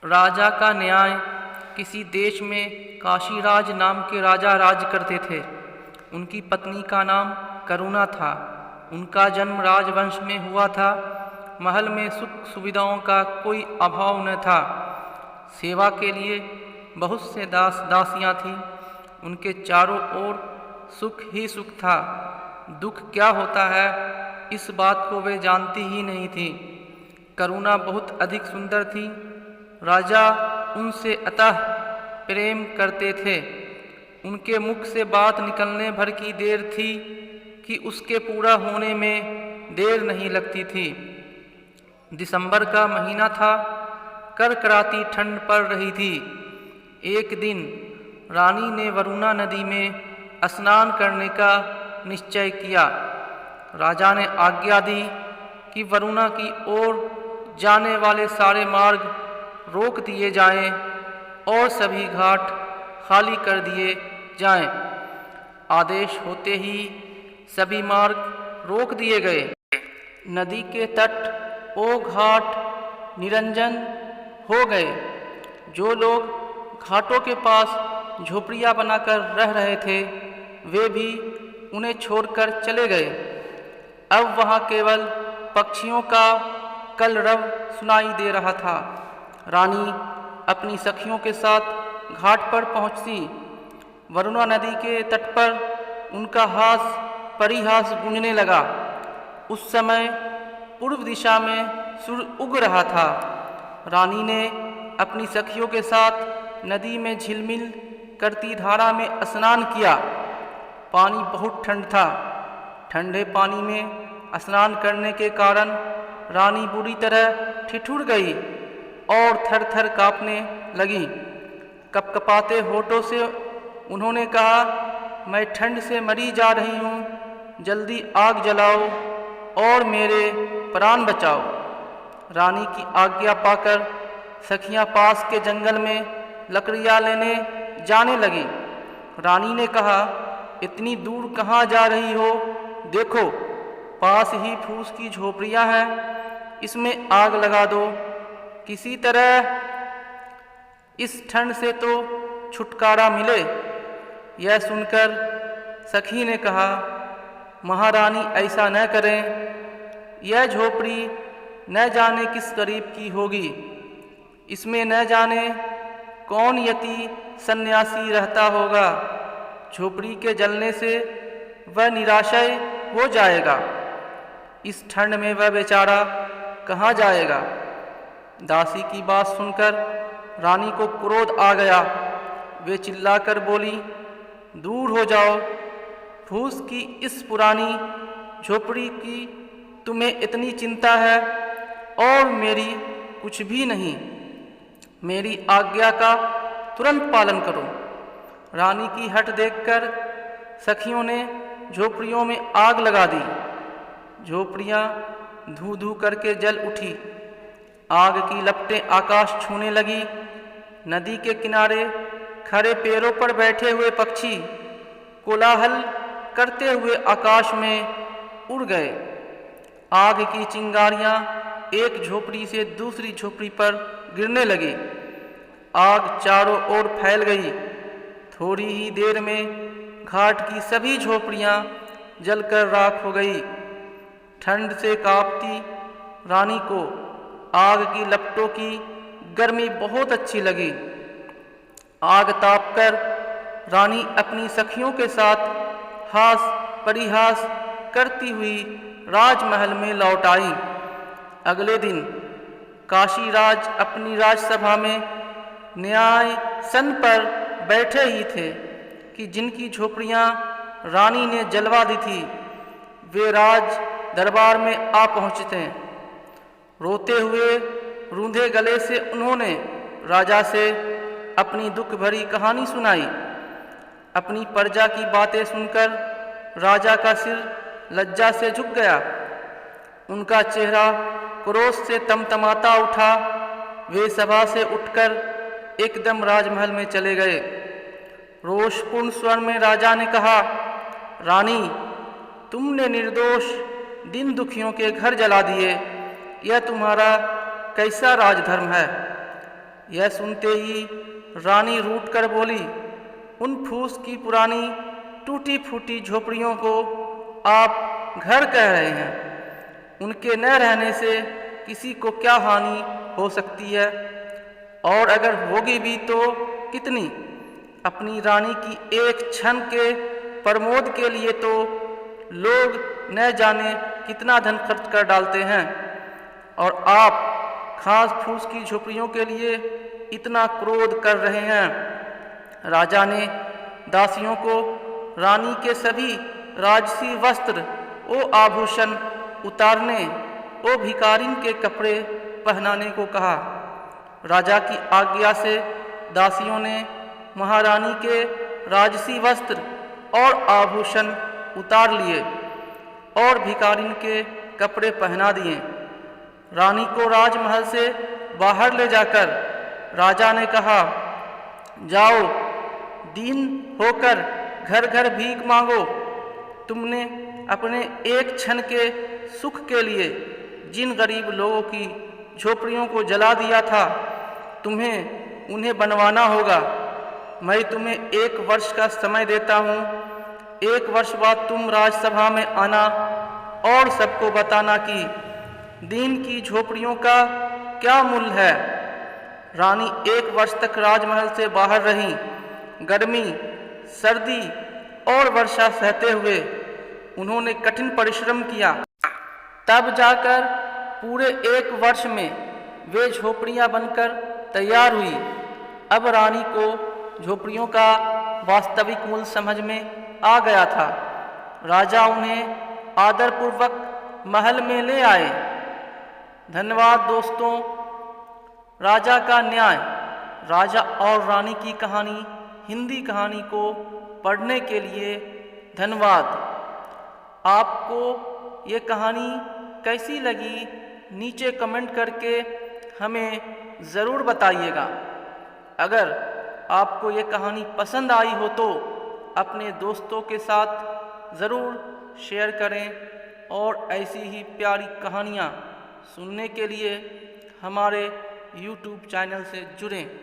राजा का न्याय। किसी देश में काशीराज नाम के राजा राज करते थे। उनकी पत्नी का नाम करुणा था। उनका जन्म राजवंश में हुआ था। महल में सुख सुविधाओं का कोई अभाव न था। सेवा के लिए बहुत से दास दासियां थीं। उनके चारों ओर सुख ही सुख था। दुख क्या होता है इस बात को वे जानती ही नहीं थी। करुणा बहुत अधिक सुंदर थी। राजा उनसे अतः प्रेम करते थे। उनके मुख से बात निकलने भर की देर थी कि उसके पूरा होने में देर नहीं लगती थी। दिसंबर का महीना था। कड़कड़ाती ठंड पड़ रही थी। एक दिन रानी ने वरुणा नदी में स्नान करने का निश्चय किया। राजा ने आज्ञा दी कि वरुणा की ओर जाने वाले सारे मार्ग रोक दिए जाएं और सभी घाट खाली कर दिए जाएं। आदेश होते ही सभी मार्ग रोक दिए गए। नदी के तट ओ घाट निरंजन हो गए। जो लोग घाटों के पास झोपड़ियां बनाकर रह रहे थे वे भी उन्हें छोड़कर चले गए। अब वहां केवल पक्षियों का कलरव सुनाई दे रहा था। रानी अपनी सखियों के साथ घाट पर पहुंची। वरुणा नदी के तट पर उनका हास परिहास गूंजने लगा। उस समय पूर्व दिशा में सूर्य उग रहा था। रानी ने अपनी सखियों के साथ नदी में झिलमिल करती धारा में स्नान किया। पानी बहुत ठंड था। ठंडे पानी में स्नान करने के कारण रानी बुरी तरह ठिठुर गई और थर थर काँपने लगी। कपकपाते होठों से उन्होंने कहा, मैं ठंड से मरी जा रही हूँ, जल्दी आग जलाओ और मेरे प्राण बचाओ। रानी की आज्ञा पाकर सखियाँ पास के जंगल में लकड़ियाँ लेने जाने लगी। रानी ने कहा, इतनी दूर कहाँ जा रही हो? देखो पास ही फूस की झोपड़ियाँ हैं, इसमें आग लगा दो। किसी तरह इस ठंड से तो छुटकारा मिले। यह सुनकर सखी ने कहा, महारानी ऐसा न करें। यह झोपड़ी न जाने किस गरीब की होगी। इसमें न जाने कौन यति सन्यासी रहता होगा। झोपड़ी के जलने से वह निराशय हो जाएगा। इस ठंड में वह बेचारा कहाँ जाएगा? दासी की बात सुनकर रानी को क्रोध आ गया। वे चिल्लाकर बोली, दूर हो जाओ। फूस की इस पुरानी झोपड़ी की तुम्हें इतनी चिंता है और मेरी कुछ भी नहीं। मेरी आज्ञा का तुरंत पालन करो। रानी की हठ देखकर सखियों ने झोपड़ियों में आग लगा दी। झोपड़ियाँ धू धू करके जल उठी। आग की लपटें आकाश छूने लगी। नदी के किनारे खड़े पेड़ों पर बैठे हुए पक्षी कोलाहल करते हुए आकाश में उड़ गए। आग की चिंगारियाँ एक झोपड़ी से दूसरी झोपड़ी पर गिरने लगी। आग चारों ओर फैल गई। थोड़ी ही देर में घाट की सभी झोपड़ियाँ जलकर राख हो गई। ठंड से कांपती रानी को आग की लपटों की गर्मी बहुत अच्छी लगी। आग तापकर रानी अपनी सखियों के साथ हास परिहास करती हुई राजमहल में लौट आई। अगले दिन काशीराज अपनी राजसभा में न्याय सन पर बैठे ही थे कि जिनकी झोपड़ियाँ रानी ने जलवा दी थी वे राज दरबार में आ पहुँचते। रोते हुए रूंधे गले से उन्होंने राजा से अपनी दुख भरी कहानी सुनाई। अपनी प्रजा की बातें सुनकर राजा का सिर लज्जा से झुक गया। उनका चेहरा क्रोध से तमतमाता उठा। वे सभा से उठकर एकदम राजमहल में चले गए। रोषपूर्ण स्वर में राजा ने कहा, रानी, तुमने निर्दोष दिन दुखियों के घर जला दिए। यह तुम्हारा कैसा राजधर्म है? यह सुनते ही रानी रूठ कर बोली, उन फूस की पुरानी टूटी फूटी झोपड़ियों को आप घर कह रहे हैं। उनके न रहने से किसी को क्या हानि हो सकती है, और अगर होगी भी तो कितनी। अपनी रानी की एक क्षण के प्रमोद के लिए तो लोग न जाने कितना धन खर्च कर डालते हैं, और आप घास फूस की झोपड़ियों के लिए इतना क्रोध कर रहे हैं। राजा ने दासियों को रानी के सभी राजसी वस्त्र ओ आभूषण उतारने, ओ भिखारिन के कपड़े पहनाने को कहा। राजा की आज्ञा से दासियों ने महारानी के राजसी वस्त्र और आभूषण उतार लिए और भिखारिन के कपड़े पहना दिए। रानी को राजमहल से बाहर ले जाकर राजा ने कहा, जाओ दीन होकर घर घर भीख मांगो। तुमने अपने एक क्षण के सुख के लिए जिन गरीब लोगों की झोपड़ियों को जला दिया था, तुम्हें उन्हें बनवाना होगा। मैं तुम्हें 1 वर्ष का समय देता हूँ। 1 वर्ष बाद तुम राजसभा में आना और सबको बताना कि दीन की झोपड़ियों का क्या मूल्य है। रानी 1 वर्ष तक राजमहल से बाहर रही। गर्मी, सर्दी और वर्षा सहते हुए उन्होंने कठिन परिश्रम किया। तब जाकर पूरे 1 वर्ष में वे झोपड़ियां बनकर तैयार हुई। अब रानी को झोपड़ियों का वास्तविक मूल्य समझ में आ गया था। राजा उन्हें आदरपूर्वक महल में ले आए। धन्यवाद दोस्तों। राजा का न्याय, राजा और रानी की कहानी हिंदी कहानी को पढ़ने के लिए धन्यवाद। आपको ये कहानी कैसी लगी नीचे कमेंट करके हमें ज़रूर बताइएगा। अगर आपको ये कहानी पसंद आई हो तो अपने दोस्तों के साथ ज़रूर शेयर करें, और ऐसी ही प्यारी कहानियाँ सुनने के लिए हमारे YouTube चैनल से जुड़ें।